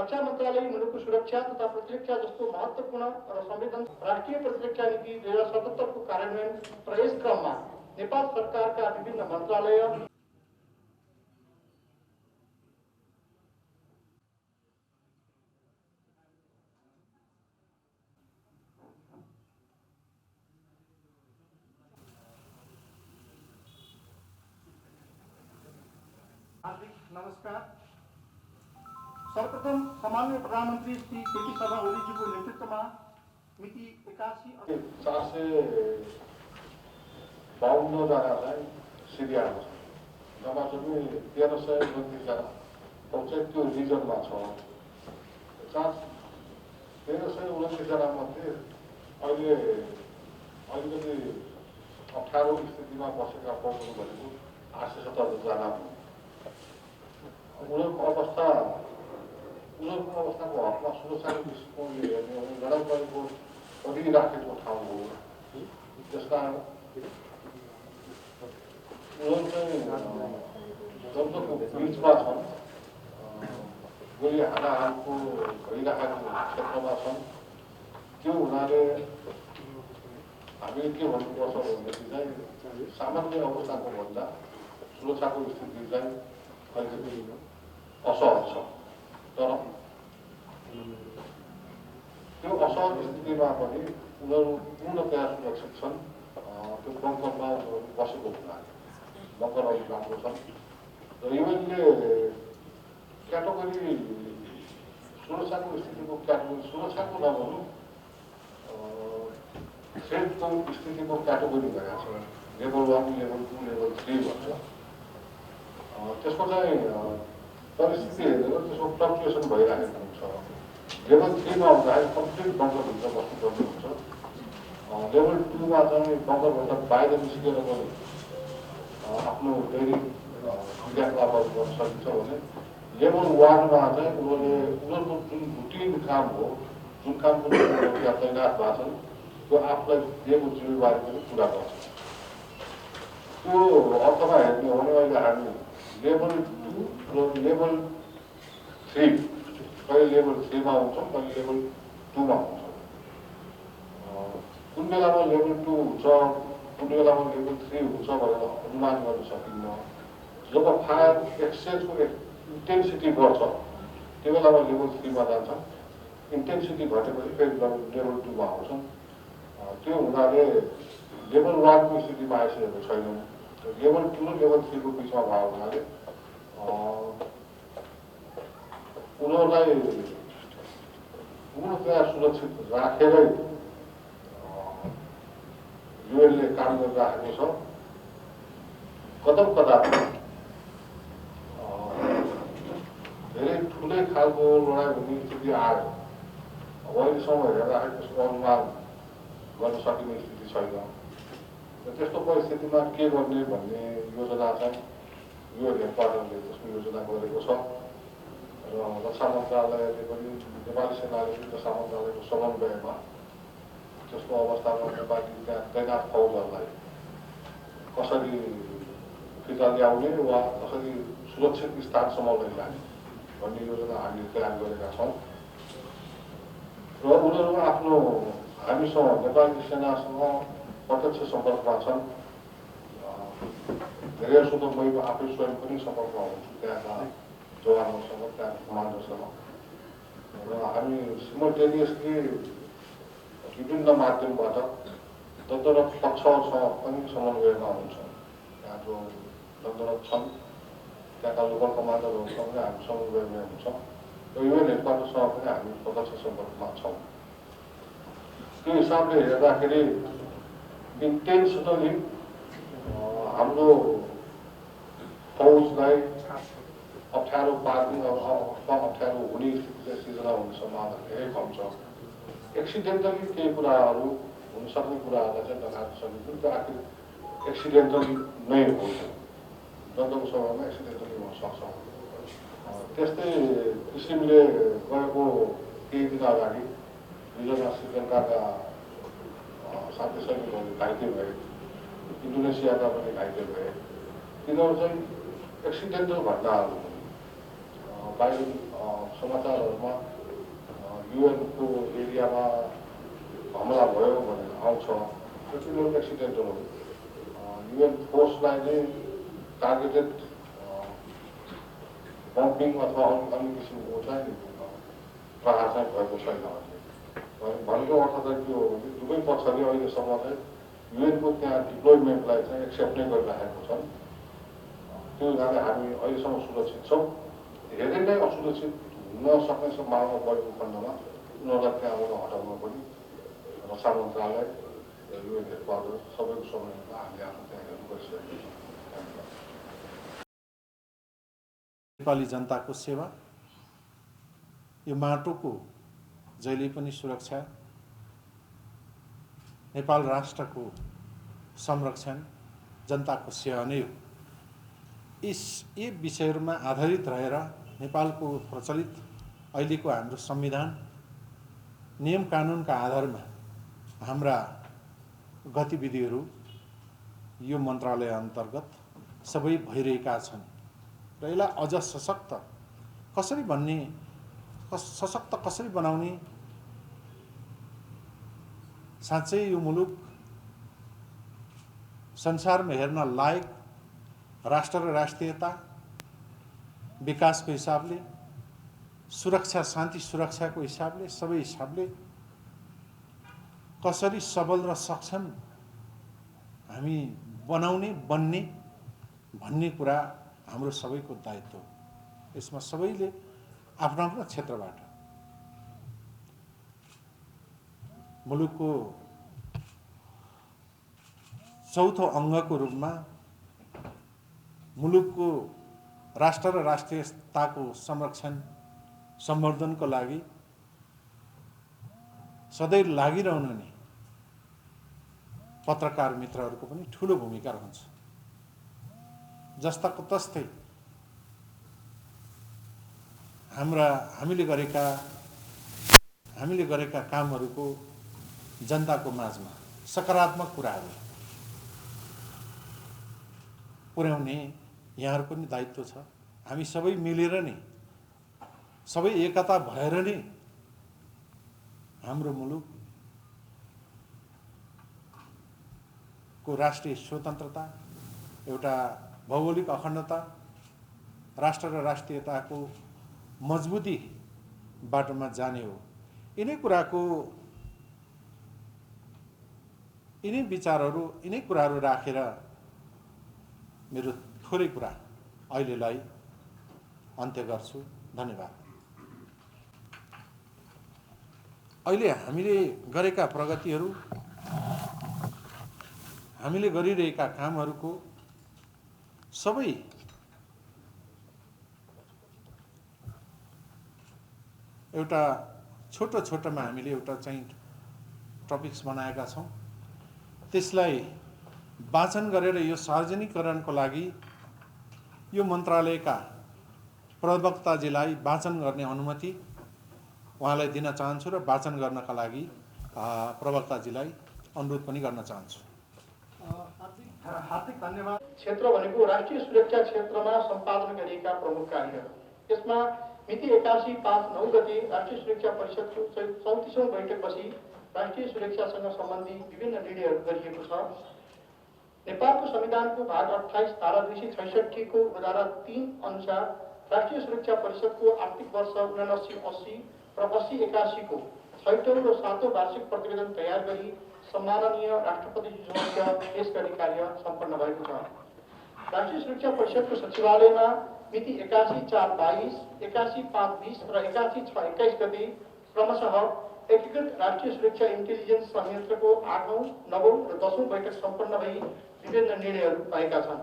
रक्षा मन्त्रालय मुलुकको सुरक्षा तथा प्रतिरक्षा जस्तो महत्त्वपूर्ण र संवेदनशील राष्ट्रिय प्रतिरक्षा नीति 2077 को कार्यान्वयन र यस क्रममा नेपाल सरकारका विभिन्न मन्त्रालय हार्दिक नमस्कार। सर्वप्रथम सामान्य प्रधानमन्त्री श्री केपी शर्मा ओलीजीको नेतृत्वमा मिति 452 जनालाई सिरियामा छ, जम्मा जम्मी 1329 जना चाहिँ त्यो रिजनमा छ। 1329 जना मध्ये अहिले अलिकति अप्ठ्यारो स्थितिमा बसेका पाउनु भनेको 877 जना हुन्। उनीहरूको अवस्थाको हकमा सुरक्षाको दृष्टिकोणले हेर्ने हो भने लडाइँ गरेको परिराखेको ठाउँ हो। त्यसकारण उनीहरू चाहिँ द्वन्द्वको बिचमा छन्, गोली हानाहानको भइरहेको क्षेत्रमा छन्। त्यो हुनाले हामीले के भन्नुपर्छ भनेदेखि चाहिँ सामान्य अवस्थाको भन्दा सुरक्षाको स्थिति चाहिँ अलिकति असहज छ। तर त्यो असहज स्थितिमा पनि उनीहरू पूर्णतया सुरक्षित छन्। त्यो बङ्करमा उनीहरू बसेको हुनाले बङ्करहरू राम्रो छन् र युएनले क्याटेगोरी सुरक्षाको स्थितिको क्याटेगोरी सुरक्षाको नभनु थ्रेटको स्थितिको क्याटेगोरी गरेका छ। लेभल 1, लेभल 2, लेभल 3 भन्छ। त्यसको चाहिँ परिस्थिति हेरेर त्यसको फ्लक्चुएसन भइरहेको हुन्छ। लेभल 3 मा हुँदाखेरि कम्प्लिट बङ्करभित्र बस्नुपर्ने हुन्छ। लेभल 2 मा चाहिँ बङ्करभन्दा बाहिर निस्केर पनि आफ्नो दैनिक क्रियाकलापहरू गर्न सकिन्छ भने लेभल 1 मा चाहिँ उनीहरूको जुन रुटिन काम हो, जुन कामको निम्ति यहाँ तैनात भएको छन्, त्यो आफूलाई दिएको जिम्मेवारी पनि पुरा गर्छ। त्यो अर्थमा हेर्ने हो भने अहिले हामी लेभल 2 र लेभल 3 कहिले लेभल 3 मा हुन्छौँ, कहिले लेभल 2 मा हुन्छौँ। कुन बेलामा लेभल 2 हुन्छ, कुन बेलामा लेभल 3 हुन्छ भनेर अनुमान गर्न सकिन्न। जब फायर एक्सचेन्जको इन्टेन्सिटी बढ्छ त्यो बेलामा लेभल 3 मा जान्छ। इन्टेन्सिटी घटेपछि फेरि लेभल 2 मा आउँछन्। त्यो हुनाले लेभल 1 को स्थितिमा आइसकेको छैनौँ। लेभल 2 र लेभल 3 को बिचमा भएको हुनाले उनीहरूलाई पूर्णतया सुरक्षित राखेरै युएनले काम गरिराखेको छ। कदम कदापि धेरै ठुलै खालको लडाइँ हुने स्थिति आयो। अब अहिलेसम्म हेर्दाखेरि त्यसको अनुमान गर्न सकिने स्थिति छैन। र त्यस्तो परिस्थितिमा के गर्ने भन्ने योजना चाहिँ युएन हेडक्वार्टरले त्यसको योजना गरेको छ र रक्षा मन्त्रालयले पनि नेपाली सेनाले पनि रक्षा मन्त्रालयको समन्वयमा त्यस्तो अवस्थामा नेपाली त्यहाँ तैनात फौजहरूलाई कसरी फिर्ता ल्याउने वा कसरी सुरक्षित स्थानसम्म लैजाने भन्ने योजना हामीले तयार गरेका छौँ। र उनीहरू आफ्नो हामीसँग नेपाली सेनासँग प्रत्यक्ष सम्पर्कमा छन्। धेरै जसो त म आफै स्वयं पनि सम्पर्कमा हुन्छु त्यहाँका जवानहरूसँग, त्यहाँका कमान्डरसँग। र हामी सिमल्टेनियसली विभिन्न माध्यमबाट दण्डरत पक्षहरूसँग पनि समन्वयमा हुन्छौँ। त्यहाँ जो दण्डरत छन् त्यहाँका लोकल कमान्डरहरूसँग पनि हामी समन्वयमा हुन्छौँ र युएन हेडक्वार्टरसँग पनि हामी प्रत्यक्ष सम्पर्कमा छौँ। त्यो हिसाबले हेर्दाखेरि इन्टेन्सनली हाम्रो फौजलाई अप्ठ्यारो पार्ने अथवा अप्ठ्यारो हुने स्थिति सिर्जना हुने सम्भावना धेरै कम छ। एक्सिडेन्टली केही कुराहरू हुन सक्ने कुराहरूलाई चाहिँ नकार्न सकिन्छ। त्यो आखिर एक्सिडेन्टली नै हो। द्वन्द्वको समयमा एक्सिडेन्टली हुन सक्छ। त्यस्तै किसिमले गएको केही दिन अगाडि हिजोमा श्रीलङ्काका शान्ति सैनिकहरू घाइते भए, इन्डोनेसियाका पनि घाइते भए। तिनीहरू चाहिँ एक्सिडेन्टल घटनाहरू बाहिर समाचारहरूमा युएनको एरियामा हमला भयो भनेर आउँछ, त्यो चाहिँ एक्सिडेन्टल हो। युएन फोर्सलाई नै टार्गेटेड बम्पिङ अथवा अन्य किसिमको चाहिँ प्रहार चाहिँ भएको छैन भनेको अर्थ चाहिँ के हो भने दुवै पक्षले अहिलेसम्म चाहिँ युएनको त्यहाँ डिप्लोइमेन्टलाई चाहिँ एक्सेप्ट नै गरिराखेको छन्। त्यो हुनाले हामी अहिलेसम्म सुरक्षित छौँ। धेरै नै असुरक्षित हुन सक्ने सम्भावना बढेको खण्डमा उनीहरूलाई त्यहाँबाट हटाउन पनि रक्षा मन्त्रालय युएन हेडक्वार्टर सबैको समयमा हामीले आफ्नो तयारीहरू गरिसकेका छौँ। नेपाली जनताको सेवा, यो माटोको जहिले पनि सुरक्षा, नेपाल राष्ट्रको संरक्षण, जनताको सेवा नै हो। यी विषयहरूमा आधारित रहेर नेपालको प्रचलित अहिलेको हाम्रो संविधान नियम कानुनका आधारमा हाम्रा गतिविधिहरू यो मन्त्रालय अन्तर्गत सबै भइरहेका छन् र यसलाई अझ सशक्त कसरी बनाउने, साँच्चै यो मुलुक संसारमा हेर्न लायक राष्ट्र र राष्ट्रियता, विकासको हिसाबले, सुरक्षा शान्ति सुरक्षाको हिसाबले, सबै हिसाबले कसरी सबल र सक्षम हामी बन्ने भन्ने कुरा हाम्रो सबैको दायित्व हो। यसमा सबैले आफ्नो आफ्नो क्षेत्रबाट मुलुकको चौथो अङ्गको रूपमा मुलुकको राष्ट्र र राष्ट्रियताको संरक्षण सम्वर्धनको लागि सधैँ लागिरहने पत्रकार मित्रहरूको पनि ठूलो भूमिका रहन्छ। जस्ताको तस्तै हामीले गरेका कामहरूको जनताको माझमा सकारात्मक कुराहरू पुर्याउने यहाँहरूको पनि दायित्व छ। हामी सबै मिलेर नै, सबै एकता भएर नै हाम्रो मुलुकको राष्ट्रिय स्वतन्त्रता, एउटा भौगोलिक अखण्डता, राष्ट्र र राष्ट्रियताको मजबुती बाटोमा जाने हो। यिनै विचारहरू, यिनै कुराहरू राखेर मेरो थोरै कुरा अहिलेलाई अन्त्य गर्छु। धन्यवाद। अहिले हामीले गरेका प्रगतिहरू, हामीले गरिरहेका कामहरूको सबै एउटा छोटोमा हामीले एउटा चाहिँ टपिक्स बनाएका छौँ। त्यसलाई वाचन गरेर यो सार्वजनिकरणको लागि यो मन्त्रालयका प्रवक्ताजीलाई वाचन गर्ने अनुमति उहाँलाई दिन चाहन्छु र वाचन गर्नका लागि प्रवक्ताजीलाई अनुरोध पनि गर्न चाहन्छु। हार्दिक धन्यवाद। क्षेत्र भनेको राष्ट्रिय सुरक्षा क्षेत्रमा सम्पादन गरिएका प्रमुख कार्यहरू। यसमा मिति 81/5/9 गते राष्ट्रिय सुरक्षा परिषदको 34औं बैठकपछि राष्ट्रिय सुरक्षासँग सम्बन्धी विभिन्न निर्णयहरू गरिएको छ। नेपालको संविधानको भाग 28 धारा 266 को धारा 3 अनुसार राष्ट्रिय सुरक्षा परिषदको आर्थिक वर्ष 79-80 र 80-81 को 6औं र 7औं वार्षिक प्रतिवेदन तयार गरी सम्माननीय राष्ट्रपतिजी समक्ष पेश गर्ने कार्य सम्पन्न भएको छ। राष्ट्रिय सुरक्षा परिषदको सचिवालयमा मिति 81/4/22, 81/5/20 र 81/6/21 गते क्रमशः एकीकृत राष्ट्रिय सुरक्षा इन्टेलिजेन्स संयन्त्रको 8औं, 9औं र 10औं बैठक सम्पन्न भई विभिन्न निर्णयहरू भएका छन्।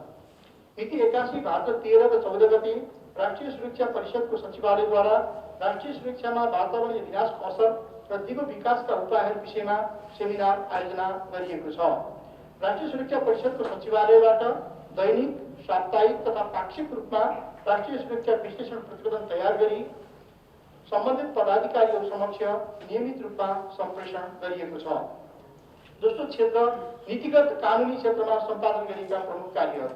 मिति 81 भाद्र 13 र 14 गते राष्ट्रिय सुरक्षा परिषदको सचिवालयद्वारा राष्ट्रिय सुरक्षामा वातावरणीय विनाशको असर र दिगो विकासका उपायहरू विषयमा सेमिनार आयोजना गरिएको छ। राष्ट्रिय सुरक्षा परिषदको सचिवालयबाट दैनिक, साप्ताहिक तथा पाक्षिक रूपमा राष्ट्रिय सुरक्षा विश्लेषण प्रतिवेदन तयार गरी सम्बन्धित पदाधिकारीहरू समक्ष नियमित रूपमा सम्प्रेषण गरिएको छ। दोस्रो क्षेत्र नीतिगत कानुनी क्षेत्रमा सम्पादन गरिएका प्रमुख कार्यहरू।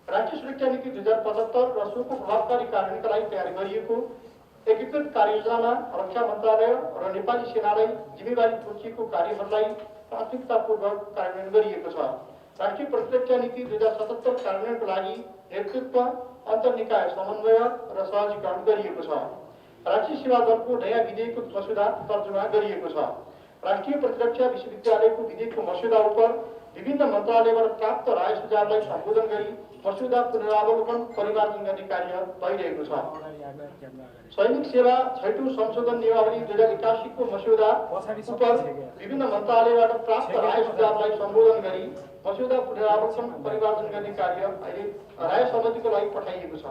राष्ट्रिय सुरक्षा नीति 2075 र सोको प्रभावकारी कार्यान्वयनका लागि तयार गरिएको एकीकृत कार्ययोजनामा रक्षा मन्त्रालय र नेपाली सेनालाई जिम्मेवारी तोकिएको कार्यहरूलाई प्राथमिकतापूर्वक कार्यान्वयन गरिएको छ। राष्ट्रिय प्रतिरक्षा नीति 2077 कार्यान्वयनको लागि नेतृत्व, अन्तर्निकाय समन्वय र सहजीकरण गरिएको छ। राष्ट्रिय सेवा दलको नयाँ विधेयकको मस्यौदा तर्जुमा गरिएको छ। राष्ट्रिय प्रतिरक्षा विश्वविद्यालयको विधेयकको मस्यौदा उप विभिन्न मन्त्रालयबाट प्राप्त राय सुझावलाई सम्बोधन गरी मस्यौदा पुनरावलोकन परिमार्जन गर्ने कार्य भइरहेको छ। सैनिक सेवा 6औं संशोधन नियमावली 2081 को मस्यौदा उप विभिन्न मन्त्रालयबाट प्राप्त राय सुझावलाई सम्बोधन गरी मस्यौदा पुनरावलोकन परिमार्जन गर्ने कार्य अहिले राय समितिको लागि पठाइएको छ।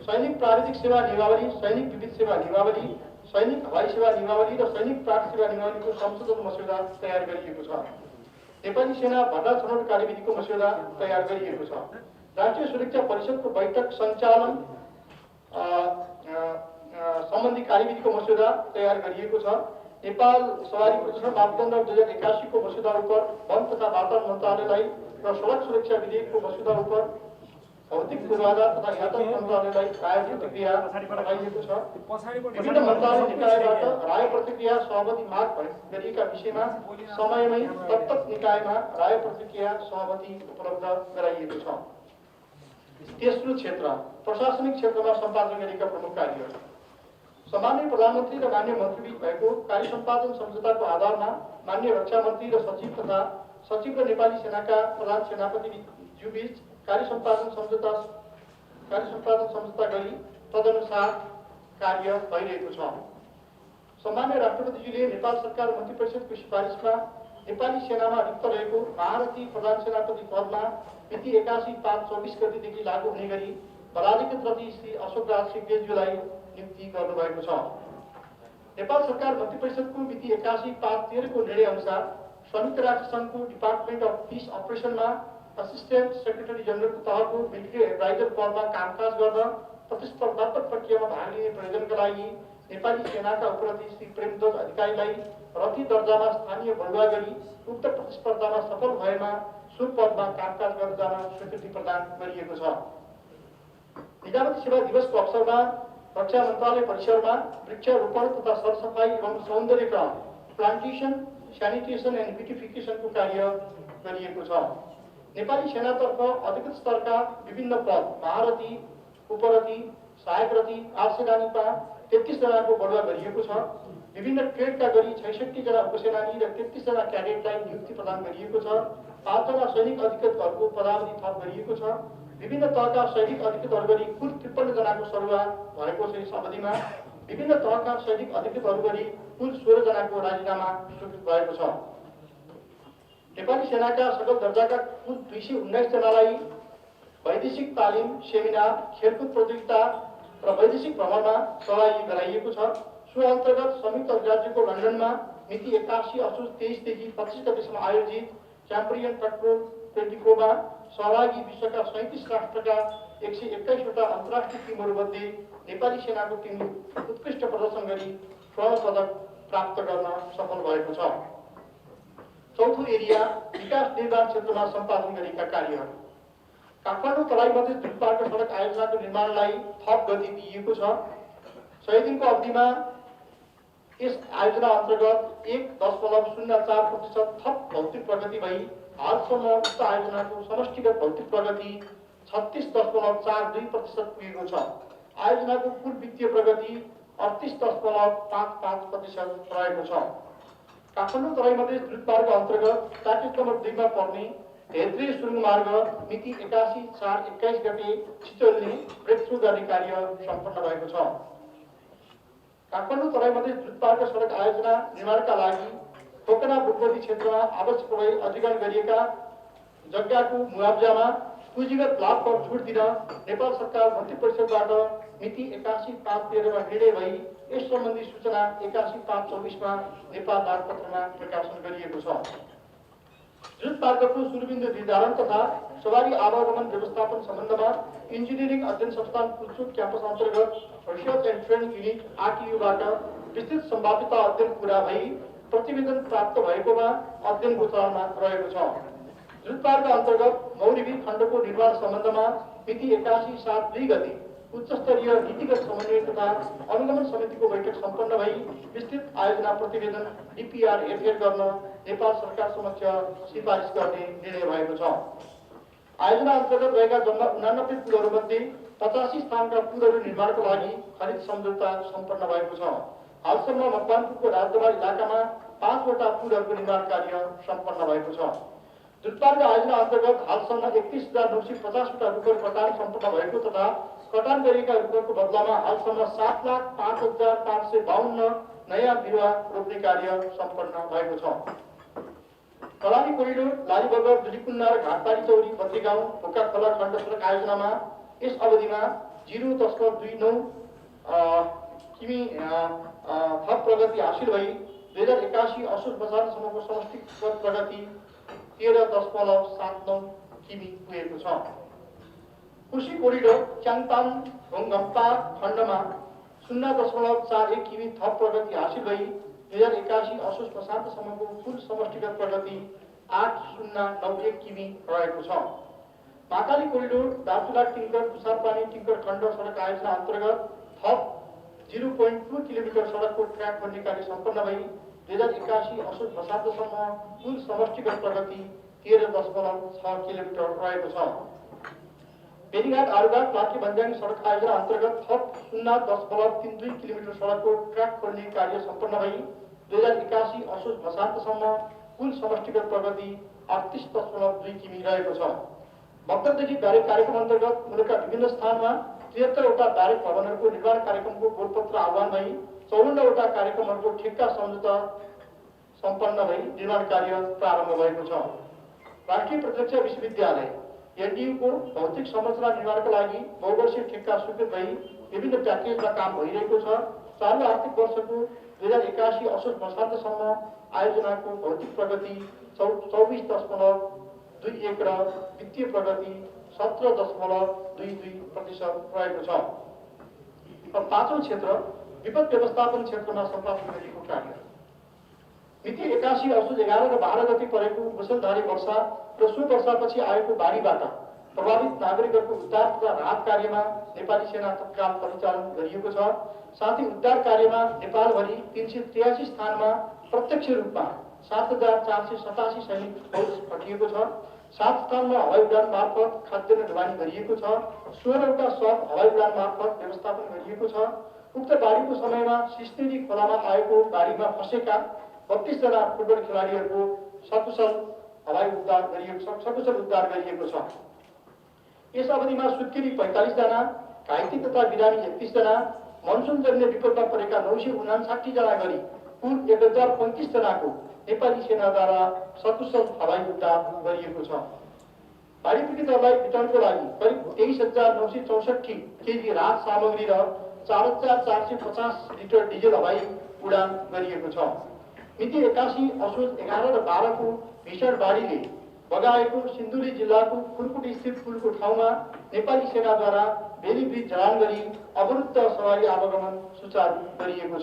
सैनिक प्राविधिक सेवा नियमावली, सैनिक विविध सेवा नियमावली, सैनिक हवाई सेवा नियमावली र सैनिक प्राप्त सेवा नियमावलीको संशोधन मस्यौदा तयार गरिएको छ। नेपाली सेना भर्ना छनौट कार्यविधिको मस्यौदा तयार गरिएको छ। राष्ट्रिय सुरक्षा परिषदको बैठक सञ्चालन सम्बन्धी कार्यविधिको मस्यौदा तयार गरिएको छ। नेपाल सवारी प्रदूषण मापदण्ड 2081 को मस्यौदा उप वन तथा वातावरण मन्त्रालयलाई र सडक सुरक्षा विधेयकको मस्यौदा उप भौतिक पूर्वाधार तथा यातायात मन्त्रालयलाई राय प्रतिक्रिया पठाइएको छ। विभिन्न मन्त्रालय निकायबाट राय प्रतिक्रिया सहमति माग गरिएका विषयमा समयमै तत्त निकायमा राय प्रतिक्रिया सहमति उपलब्ध गराइएको छ। तेस्रो क्षेत्र प्रशासनिक क्षेत्रमा सम्पादन गरिएका प्रमुख कार्यहरू। सामान्य प्रधानमन्त्री र मान्य मन्त्रीबीच भएको कार्य सम्पादन सम्झौताको आधारमा मान्य रक्षा मन्त्री र सचिव तथा सचिव र नेपाली सेनाका प्रधान सेनापति बीच कार्य सम्पादन सम्झौता गरी तदनुसार कार्य भइरहेको छ। सामान्य राष्ट्रपतिजीले नेपाल सरकार मन्त्री परिषदको सिफारिसमा नेपाली सेनामा रिक्त रहेको महारथी प्रधान सेनापति पदमा मिति 81/5/24 गतेदेखि लागू हुने गरी पदाधिकृत रथी श्री अशोक राज सिंहदेवज्यूलाई नियुक्ति गर्नुभएको छ। नेपाल सरकार मन्त्री परिषदको मिति 81/5/13 को निर्णय अनुसार संयुक्त राष्ट्र संघको डिपार्टमेन्ट अफ पीस अपरेसनमा असिस्टेन्ट सेक्रेटरी जनरलको तहको मिलिट्री एडभाइजर पदमा कामकाज गर्न प्रतिस्पर्धात्मक प्रक्रियामा भाग लिने प्रयोजनका लागि नेपाली सेनाका उपरथी श्री प्रेमध्वज अधिकारीलाई रथी दर्जामा स्थानीय बढुवा गरी उक्त प्रतिस्पर्धामा सफल भएमा सो पदमा कामकाज गर्न जान स्वीकृति प्रदान गरिएको छ। निजामती सेवा दिवसको अवसरमा रक्षा मन्त्रालय परिसरमा वृक्षारोपण तथा सरसफाई एवं सौन्दर्यकरण प्लान्टेसन, सैनिटेसन एन्ड ब्युटिफिकेसनको कार्य गरिएको छ। नेपाली सेनातर्फ अधिकृत स्तरका विभिन्न पद महारथी, उपरथी, सहायक रथी, 8 सेनानीमा 33 जनाको बढुवा गरिएको छ। विभिन्न ट्रेडका गरी 66 जना उपसेनानी र 33 जना क्याडेटलाई नियुक्ति प्रदान गरिएको छ। 5 जना सैनिक अधिकृतहरूको पदावधि थप गरिएको छ। विभिन्न तहका सैनिक अधिकृतहरू गरी कुल 53 जनाको सरुवा भएको छ। यस अवधिमा विभिन्न तहका सैनिक अधिकृतहरू गरी कुल 16 जनाको राजीनामा स्वीकृत भएको छ। नेपाली सेनाका सकल दर्जाका कुल 219 जनालाई वैदेशिक तालिम, सेमिनार, खेलकुद प्रतियोगिता र वैदेशिक भ्रमणमा सहभागी गराइएको छ। सो अन्तर्गत संयुक्त राज्यको लन्डनमा मिति 81 असोज 23 देखि 25 गतेसम्म आयोजित च्याम्पियन पेट्रोल 24 सहभागी विश्वका 37 राष्ट्रका 121 वटा अन्तर्राष्ट्रिय टिमहरूमध्ये नेपाली सेनाको टिमले उत्कृष्ट प्रदर्शन गरी स्वर्ण पदक प्राप्त गर्न सफल भएको छ। चौथो एरिया विकास निर्माण क्षेत्रमा सम्पादन गरिएका कार्यहरू। काठमाडौँ तराई मधेस द्रुतमार्ग सडक आयोजनाको निर्माणलाई थप गति दिइएको छ। 100 दिनको अवधिमा यस आयोजना अन्तर्गत 1.04% थप भौतिक प्रगति भई हालसम्म उक्त आयोजनाको समष्टिगत भौतिक प्रगति 36.42% पुगेको छ। आयोजनाको कुल वित्तीय प्रगति 38.55% रहेको छ। काठमाडौँ तराई मधेस द्रुतमार्ग अन्तर्गत प्याकेज नम्बर 2 मा पर्ने धेत्री सुरुङ मार्ग मिति 81/4/21 गते छिचोल्ने ब्रेकथ्रु गर्ने कार्य सम्पन्न भएको छ। काठमाडौँ तराई मधेस द्रुतमार्ग सडक आयोजना निर्माणका लागि ठोकना बुटबोली क्षेत्रमा आवश्यक भई अधिग्रहण गरिएका जग्गाको मुआब्जामा पुँजीगत लाभ कर छुट दिन नेपाल सरकार मन्त्री परिषदबाट मिति 81/5/13 मा निर्णय भई यस सम्बन्धी सूचना 81/5/24 मा नेपाल डाकपत्रमा प्रकाशन गरिएको छ। द्रुतमार्गको सुरुबिन्दु निर्धारण तथा सवारी आवागमन व्यवस्थापन सम्बन्धमा इन्जिनियरिङ अध्ययन संस्थान पुल्चोक क्याम्पस अन्तर्गत रिसर्च एन्ड ट्रेनिङ युनिट RTU-बाट विस्तृत सम्भाव्यता अध्ययन पूरा भई प्रतिवेदन प्राप्त भएकोमा अध्ययनको चरणमा रहेको छ। द्रुतमार्ग अन्तर्गत मौरीबी खण्डको निर्माण सम्बन्धमा मिति 81/7/2 गते उच्चस्तरीय नीतिगत समन्वय तथा अनुगमन समितिको बैठक सम्पन्न भई विस्तृत आयोजना प्रतिवेदन DPR हेरफेर गर्न नेपाल सरकार समक्ष सिफारिस गर्ने निर्णय भएको छ। आयोजना अन्तर्गत रहेका जम्मा 89 पुलहरूमध्ये 85 स्थानका पुलहरू निर्माणको लागि खरिद सम्झौता सम्पन्न भएको छ। हालसम्म मकवानपुरको राजदरबार इलाकामा 5 वटा पुलहरूको निर्माण कार्य सम्पन्न भएको छ। द्रुतमार्ग आयोजना अन्तर्गत हालसम्म 31,950 वटा रुखहरू कटान सम्पन्न भएको तथा कटान गरिएका रुखहरूको बदलामा हालसम्म 7,05,552 नयाँ बिरुवा रोप्ने कार्य सम्पन्न भएको छ। कलाली कोरिडोर लालीबगर दुलीकुन्ना र घाटपारी चौरी बद्रीगाउँ ढोका खोला खण्ड सडक आयोजनामा यस अवधिमा 0.29 किमी थप प्रगति हासिल भई 2081 असोज बजारसम्मको समष्टिगत प्रगति 13.79 किमी पुगेको छ। कुशी कोरिडोर च्याङपाङ ढोङघम्पा खण्डमा 0.41 किमी थप प्रगति हासिल भई 2081 असोज प्रशान्तसम्मको कुल समष्टिगत प्रगति 8.091 किमी रहेको छ। महाकाली कोरिडोर दार्चुला टिङ्कर तुषारपानी टिङ्कर खण्ड सडक आयोजना अन्तर्गत थप 0.2 किलोमिटर सडकको ट्र्याक खोल्ने कार्य सम्पन्न भई 2081 असोज प्रशान्तसम्म कुल समष्टिगत प्रगति 13.6 किलोमिटर रहेको छ। बेनीघाट आरुघाट लाठी भन्ज्याङ सडक आयोजना अन्तर्गत थप 0.32 किलोमिटर सडकको ट्र्याक खोल्ने कार्य सम्पन्न भई 2081 असोज प्रशान्तसम्म कुल समष्टिगत प्रगति 38.2 किमी रहेको छ। मकरदेखि ब्यारेक कार्यक्रम अन्तर्गत मुलुकका विभिन्न स्थानमा 73 वटा ब्यारेक भवनहरूको निर्माण कार्यक्रमको गोलपत्र आह्वान भई 54 वटा कार्यक्रमहरूको ठेक्का सम्झौता सम्पन्न भई निर्माण कार्य प्रारम्भ भएको छ। राष्ट्रिय प्रत्यक्ष विश्वविद्यालय एनडीयूको भौतिक संरचना निर्माणका लागि बहुवर्षीय ठेक्का स्वीकृत भई विभिन्न प्याकेजमा काम भइरहेको छ। चालु आर्थिक वर्षको 2081 असोज वर्षान्तसम्म आयोजनाको भौतिक प्रगति 24.21 र वित्तीय प्रगति 17.22% रहेको छ। पाँचौं क्षेत्र विपद व्यवस्थापन क्षेत्रमा सम्पादन गरिएको कार्य मिति 81 असोज 11 र 12 गति परेको मुसलधारे वर्षा र सो वर्षापछि आएको बाढीबाट प्रभावित नागरिकहरूको उद्धार तथा राहत कार्यमा नेपाली सेना तत्काल परिचालन गरिएको छ। साथै उद्धार कार्यमा नेपालभरि 383 स्थानमा प्रत्यक्ष रूपमा 7,487 सैनिक फौज खटिएको छ। 7 स्थानमा हवाई उडान मार्फत खाद्यान्न ढुवानी गरिएको छ। 16 वटा शव हवाई उडान मार्फत व्यवस्थापन गरिएको छ। उक्त बाढीको समयमा सिस्नेरी खोलामा आएको बाढीमा फँसेका 32 जना फुटबल खेलाडीहरूको सकुशल उद्धार गरिएको छ। यस अवधिमा सुत्केरी 45 जना, घाइते तथा बिरामी 31 जना, मनसुनजन्य विपदमा परेका 959 जना गरी कुल 1035 जनाको नेपाली सेनाद्वारा सकुशल हवाई उद्धार गरिएको छ। बाढी पीडितहरूलाई वितरणको लागि करिब 23,964 केजी राहत सामग्री र 4,450 लिटर डिजेल हवाई उडान गरिएको छ। मिति 81 असोज 11 र 12 को भीषण बाढीले बगाएको सिन्धुली जिल्लाको खुरकुटी स्थित पुलको ठाउँमा नेपाली सेनाद्वारा बेली ब्रिज जडान गरी अवरुद्ध सवारी आवागमन सुचारू गरिएको छ।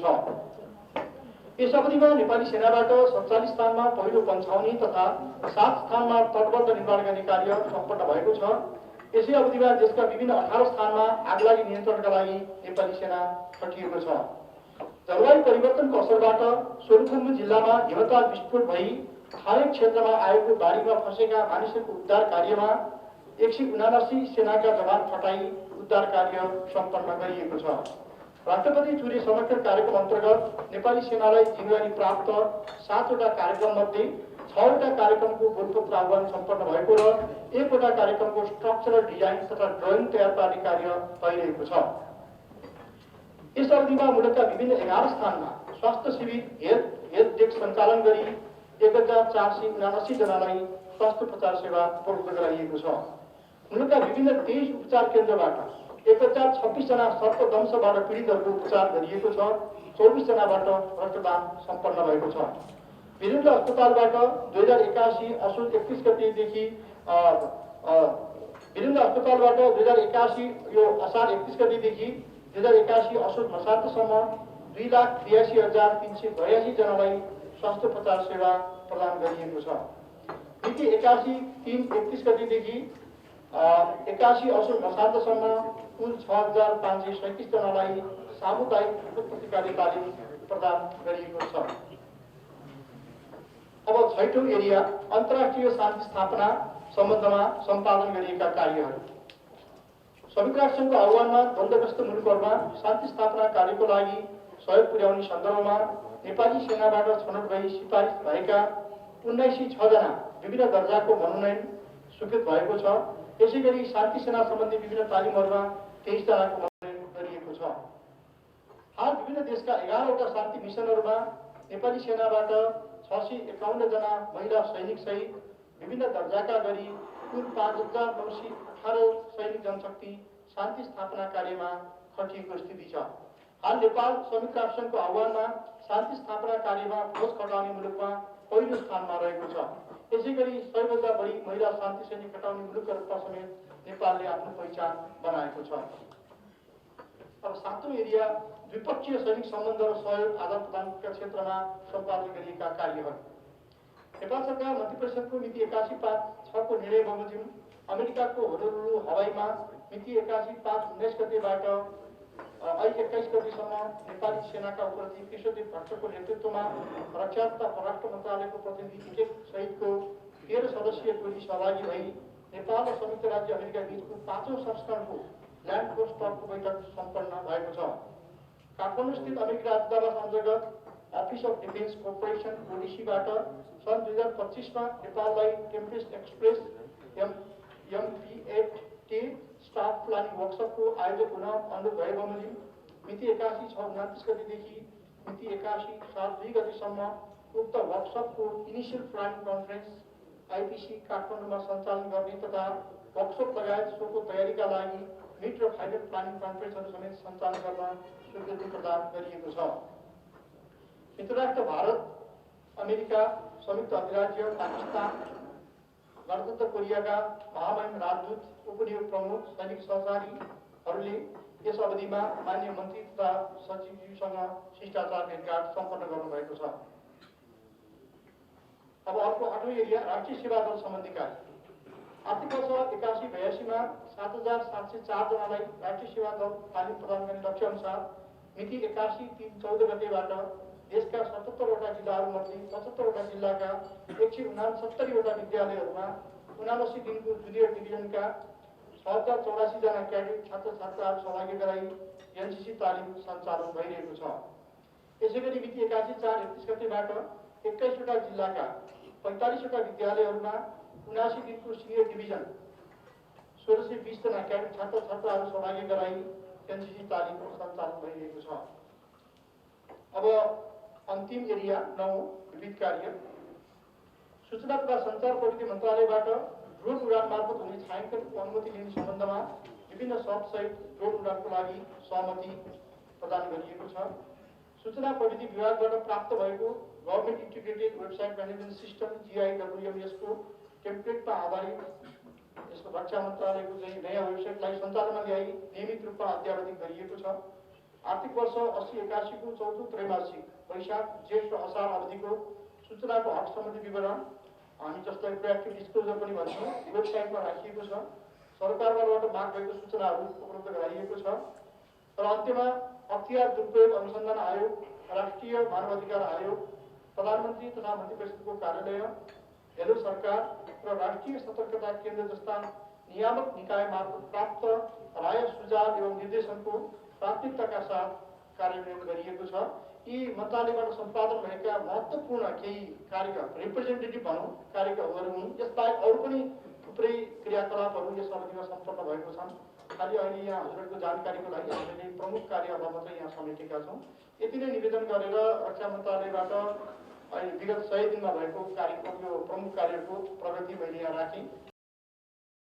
यस अवधिमा नेपाली सेनाबाट 47 स्थानमा पहिलो पन्छाउनी तथा 7 स्थानमा तटबन्ध निर्माण गर्ने कार्य सम्पन्न भएको छ। यसै अवधिमा देशका विभिन्न 18 स्थानमा आगलागी नियन्त्रणका लागि नेपाली सेना खटिएको छ। जलवायु परिवर्तनको असरबाट सोलुखुम्बु जिल्लामा हिमताल विस्फोट भई हरेक क्षेत्रमा आएको बाढीमा फँसेका मानिसहरूको उद्धार कार्यमा 179 सेनाका जवान खटाई उद्धार कार्य सम्पन्न गरिएको छ। राष्ट्रपति चुरे संरक्षण कार्यक्रम अन्तर्गत नेपाली सेनालाई जिम्मेवारी प्राप्त 7 वटा कार्यक्रम मध्ये 6 वटा कार्यक्रमको गोलपत्र आह्वान सम्पन्न भएको र 1 वटा कार्यक्रमको स्ट्रक्चरल डिजाइन तथा ड्रइङ तयार पार्ने कार्य भइरहेको छ। यस अवधिमा मुलुकका विभिन्न 11 स्थानमा स्वास्थ्य शिविर हेल्थ डेस्क सञ्चालन गरी 1,479 जनालाई स्वास्थ्य उपचार सेवा उपलब्ध गराइएको छ। मुलुकका विभिन्न 23 उपचार केन्द्रबाट 1,026 जना सर्पदंशबाट पीडितहरूको उपचार गरिएको छ। 24 जनाबाट रक्तदान सम्पन्न भएको छ। वीरेन्द्र अस्पतालबाट 2081 असोज 31 गतेदेखि वीरेन्द्र अस्पतालबाट 2081 यो असार 31 गतेदेखि 2081 असोज मसान्तसम्म 2,83,382 जनालाई स्वास्थ्य उपचार सेवा प्रदान गरिएको छ। मिति 81 3 31 गतेदेखि 81 असोज मसान्तसम्म कुल 6537 जनालाई सामुदायिक प्रतिकारी तालिम प्रदान गरिएको छ। अब 6औं एरिया अन्तर्राष्ट्रिय शान्ति स्थापना सम्बन्धमा सम्पादन गरिएका कार्यहरू। संयुक्त राष्ट्रसङ्घको आह्वानमा द्वन्द्वग्रस्त मुलुकहरूमा शान्ति स्थापना कार्यको लागि सहयोग पुर्याउने सन्दर्भमा नेपाली सेनाबाट छनौट गरी सिफारिस भएका 1906 जना विभिन्न दर्जाको मनोनयन स्वीकृत भएको छ। त्यसैगरी शान्ति सेना सम्बन्धी विभिन्न तालिमहरूमा 23 जनाको मनोनयन गरिएको छ। हाल विभिन्न देशका 11वटा शान्ति मिसनहरूमा नेपाली सेनाबाट 651 जना महिला सैनिक सहित विभिन्न दर्जाका गरी कुल 5918 सैनिक जनशक्ति शान्ति स्थापना कार्यमा खटिएको स्थिति छ। हाल नेपाल संयुक्त राष्ट्रसङ्घको आह्वानमा शान्ति स्थापना कार्यमा फौज खटाउने मुलुकमा पहिलो स्थानमा रहेको छ। यसैगरी 100 बढी महिला शान्ति सैनिक खटाउने मुलुकका रूपमा समेत नेपालले आफ्नो पहिचान बनाएको छ। अब 7औं एरिया द्विपक्षीय सैनिक सम्बन्ध र सहयोग आदान प्रदानका क्षेत्रमा सम्पादन गरिएका कार्यहरू। नेपाल सरकार मन्त्री परिषदको मिति 81/5/6 को निर्णय बमोजिम अमेरिकाको होनोलुलु हवाईमा मिति 81/5/19 गतेबाट आई 21 गतेसम्म नेपाली सेनाका उपप्रमुख कृष्णदेव भट्टको नेतृत्वमा रक्षा तथा परराष्ट्र मन्त्रालयको प्रतिनिधि टिकेट सहितको 13 सदस्यीय टोली सहभागी भई नेपाल र संयुक्त राज्य अमेरिका बीचको 5औं संस्करणको ल्यान्ड फोर्स टकको बैठक सम्पन्न भएको छ। काठमाडौँस्थित अमेरिकी राजदूतावास अन्तर्गत अफिस अफ डिफेन्स कोअपरेसन ओडिसीबाट सन् 2025 मा नेपाललाई tempest express MP8T staff planning वर्कसपको आयोजक हुन अनुरोध भए बमोजिम मिति 81/6/29 गतेदेखि मिति 81/7/2 गतेसम्म उक्त वर्कसपको इनिसियल प्लानिङ कन्फरेन्स आइपिसी काठमाडौँमा सञ्चालन गर्ने तथा वर्कसप लगायत सोको तयारीका लागि मिड र फाइनल प्लानिङ कन्फरेन्सहरू समेत सञ्चालन गर्न स्वीकृति प्रदान गरिएको छ। मित्रराष्ट्र भारत, अमेरिका, संयुक्त अधिराज्य, पाकिस्तान, गणतन्त्र कोरियाका महामहिम राजदूत, उपनियोग प्रमुख, सैनिक सहकारीहरूले यस अवधिमा मान्य मन्त्री तथा सचिवज्यूसँग शिष्टाचार भेटघाट सम्पन्न गर्नुभएको छ। अब अर्को 8औं एरिया राष्ट्रिय सेवा दल सम्बन्धी कार्य। आर्थिक वर्ष 81-82 मा 7704 जनालाई राष्ट्रिय सेवा दल तालिम प्रदान गर्ने लक्ष्य अनुसार मिति 81/3/14 गतेबाट देशका 77 वटा जिल्लाहरूमध्ये 75 वटा जिल्लाका 169 वटा विद्यालयहरूमा 79 दिनको जुनियर डिभिजनका 6084 जना क्याडेट छात्र छात्राहरू सहभागी गराई एनसीसी तालिम सञ्चालन भइरहेको छ। यसैगरी मिति 81/4/31 गतेबाट 21 वटा जिल्लाका 45 वटा विद्यालयहरूमा 79 दिनको सिनियर डिभिजन 1620 जना क्याडेट छात्र छात्राहरू सहभागी गराई एनसीसी तालिम सञ्चालन भइरहेको छ। अब अन्तिम एरिया 9 विविध कार्य। सूचना तथा सञ्चार प्रविधि मन्त्रालयबाट ड्रोन उडान मार्फत हुने छायाङ्कनको अनुमति लिने सम्बन्धमा विभिन्न शर्तसहित ड्रोन उडानको लागि सहमति प्रदान गरिएको छ। सूचना प्रविधि विभागबाट प्राप्त भएको government integrated website management system GIWMS को टेम्प्लेटमा आधारित यसको रक्षा मन्त्रालयको चाहिँ नयाँ वेबसाइटलाई सञ्चालनमा ल्याई नियमित रूपमा अद्यावधिक गरिएको छ। आर्थिक वर्ष 80-81 को चौथो त्रैमासिक वैशाख, जेठ र असार अवधिको सूचनाको हक सम्बन्धी विवरण हामी जसलाई प्रोएक्टिभ डिस्क्लोजर पनि भन्छौँ वेबसाइटमा राखिएको छ। सरकारबाट माग भएको सूचनाहरू उपलब्ध गराइएको छ। र अन्त्यमा अख्तियार दुरुपयोग अनुसन्धान आयोग, राष्ट्रिय मानवाधिकार आयोग, प्रधानमन्त्री तथा मन्त्री परिषदको कार्यालय, हेलो सरकार र राष्ट्रिय सतर्कता केन्द्र जस्ता नियामक निकाय मार्फत प्राप्त राय, सुझाव एवं निर्देशनको प्राथमिकताका साथ कार्यान्वयन गरिएको छ। यी मन्त्रालयबाट सम्पादन भएका महत्त्वपूर्ण केही कार्य रिप्रेजेन्टेटिभ भनौँ कार्यहरू हुन्। यसबाहेक अरू पनि थुप्रै क्रियाकलापहरू यस अवधिमा सम्पन्न भएको छन्। खालि अहिले यहाँ हजुरहरूको जानकारीको लागि हामीले प्रमुख कार्यहरूलाई मात्रै यहाँ समेटेका छौँ। यति नै निवेदन गरेर रक्षा मन्त्रालयबाट अहिले विगत 100 दिनमा भएको कार्यक्रम यो प्रमुख कार्यको प्रगति मैले यहाँ राखेँ।